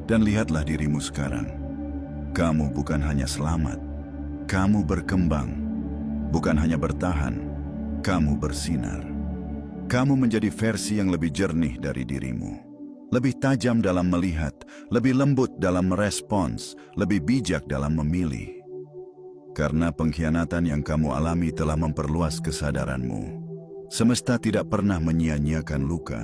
Dan lihatlah dirimu sekarang. Kamu bukan hanya selamat, kamu berkembang. Bukan hanya bertahan, kamu bersinar. Kamu menjadi versi yang lebih jernih dari dirimu. Lebih tajam dalam melihat, lebih lembut dalam merespons, lebih bijak dalam memilih. Karena pengkhianatan yang kamu alami telah memperluas kesadaranmu. Semesta tidak pernah menyia-nyiakan luka.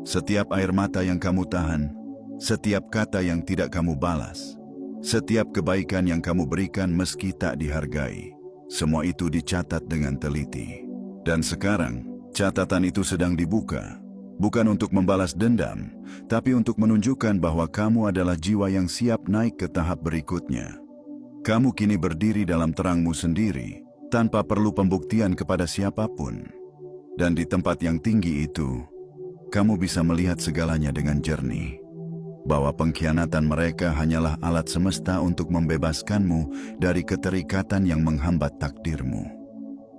Setiap air mata yang kamu tahan, setiap kata yang tidak kamu balas, setiap kebaikan yang kamu berikan meski tak dihargai, semua itu dicatat dengan teliti. Dan sekarang, catatan itu sedang dibuka. Bukan untuk membalas dendam, tapi untuk menunjukkan bahwa kamu adalah jiwa yang siap naik ke tahap berikutnya. Kamu kini berdiri dalam terangmu sendiri, tanpa perlu pembuktian kepada siapapun. Dan di tempat yang tinggi itu, kamu bisa melihat segalanya dengan jernih. Bahwa pengkhianatan mereka hanyalah alat semesta untuk membebaskanmu dari keterikatan yang menghambat takdirmu.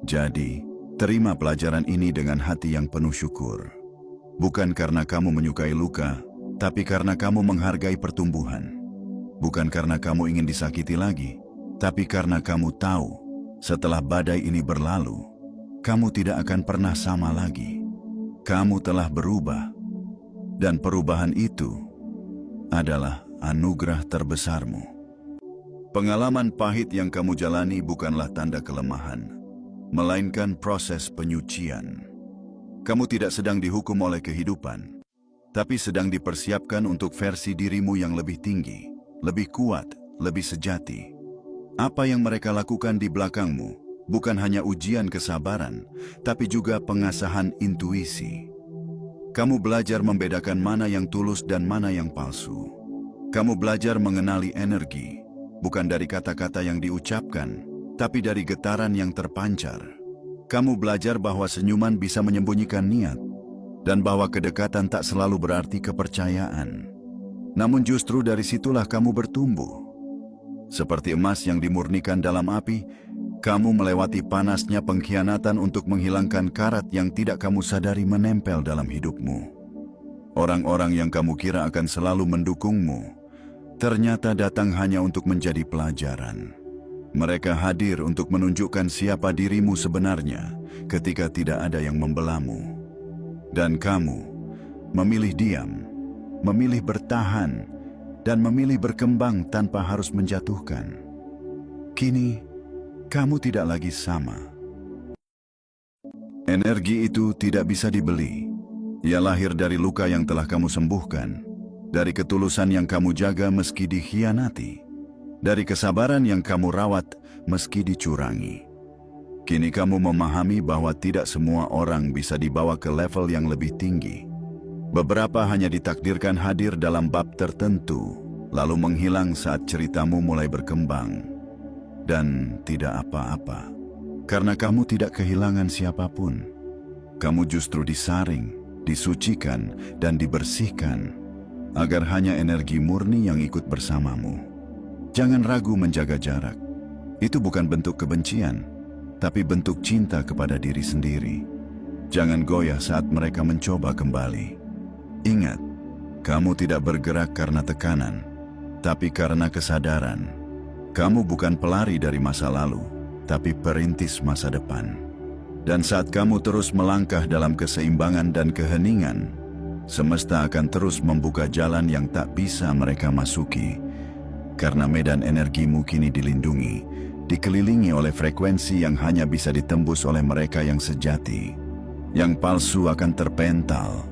Jadi, terima pelajaran ini dengan hati yang penuh syukur. Bukan karena kamu menyukai luka, tapi karena kamu menghargai pertumbuhan. Bukan karena kamu ingin disakiti lagi, tapi karena kamu tahu, setelah badai ini berlalu, kamu tidak akan pernah sama lagi. Kamu telah berubah, dan perubahan itu adalah anugerah terbesarmu. Pengalaman pahit yang kamu jalani bukanlah tanda kelemahan, melainkan proses penyucian. Kamu tidak sedang dihukum oleh kehidupan, tapi sedang dipersiapkan untuk versi dirimu yang lebih tinggi, lebih kuat, lebih sejati. Apa yang mereka lakukan di belakangmu bukan hanya ujian kesabaran, tapi juga pengasahan intuisi. Kamu belajar membedakan mana yang tulus dan mana yang palsu. Kamu belajar mengenali energi, bukan dari kata-kata yang diucapkan, tapi dari getaran yang terpancar. Kamu belajar bahwa senyuman bisa menyembunyikan niat, dan bahwa kedekatan tak selalu berarti kepercayaan. Namun justru dari situlah kamu bertumbuh. Seperti emas yang dimurnikan dalam api, kamu melewati panasnya pengkhianatan untuk menghilangkan karat yang tidak kamu sadari menempel dalam hidupmu. Orang-orang yang kamu kira akan selalu mendukungmu, ternyata datang hanya untuk menjadi pelajaran. Mereka hadir untuk menunjukkan siapa dirimu sebenarnya ketika tidak ada yang membelamu. Dan kamu memilih diam, memilih bertahan, dan memilih berkembang tanpa harus menjatuhkan. Kini, kamu tidak lagi sama. Energi itu tidak bisa dibeli. Ia lahir dari luka yang telah kamu sembuhkan, dari ketulusan yang kamu jaga meski dikhianati, dari kesabaran yang kamu rawat meski dicurangi. Kini kamu memahami bahwa tidak semua orang bisa dibawa ke level yang lebih tinggi. Beberapa hanya ditakdirkan hadir dalam bab tertentu, lalu menghilang saat ceritamu mulai berkembang. Dan tidak apa-apa, karena kamu tidak kehilangan siapapun. Kamu justru disaring, disucikan, dan dibersihkan, agar hanya energi murni yang ikut bersamamu. Jangan ragu menjaga jarak. Itu bukan bentuk kebencian, tapi bentuk cinta kepada diri sendiri. Jangan goyah saat mereka mencoba kembali. Ingat, kamu tidak bergerak karena tekanan, tapi karena kesadaran. Kamu bukan pelari dari masa lalu, tapi perintis masa depan. Dan saat kamu terus melangkah dalam keseimbangan dan keheningan, semesta akan terus membuka jalan yang tak bisa mereka masuki. Karena medan energimu kini dilindungi, dikelilingi oleh frekuensi yang hanya bisa ditembus oleh mereka yang sejati. Yang palsu akan terpental,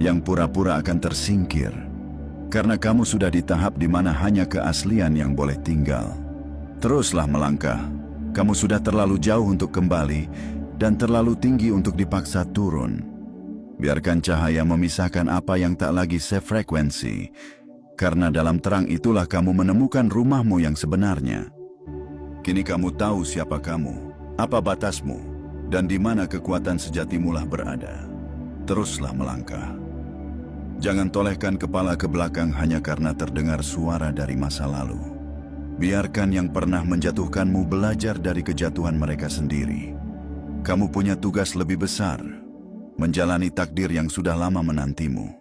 yang pura-pura akan tersingkir. Karena kamu sudah di tahap di mana hanya keaslian yang boleh tinggal. Teruslah melangkah. Kamu sudah terlalu jauh untuk kembali dan terlalu tinggi untuk dipaksa turun. Biarkan cahaya memisahkan apa yang tak lagi sefrekuensi. Karena dalam terang itulah kamu menemukan rumahmu yang sebenarnya. Kini kamu tahu siapa kamu, apa batasmu, dan di mana kekuatan sejatimulah berada. Teruslah melangkah. Jangan tolehkan kepala ke belakang hanya karena terdengar suara dari masa lalu. Biarkan yang pernah menjatuhkanmu belajar dari kejatuhan mereka sendiri. Kamu punya tugas lebih besar, menjalani takdir yang sudah lama menantimu.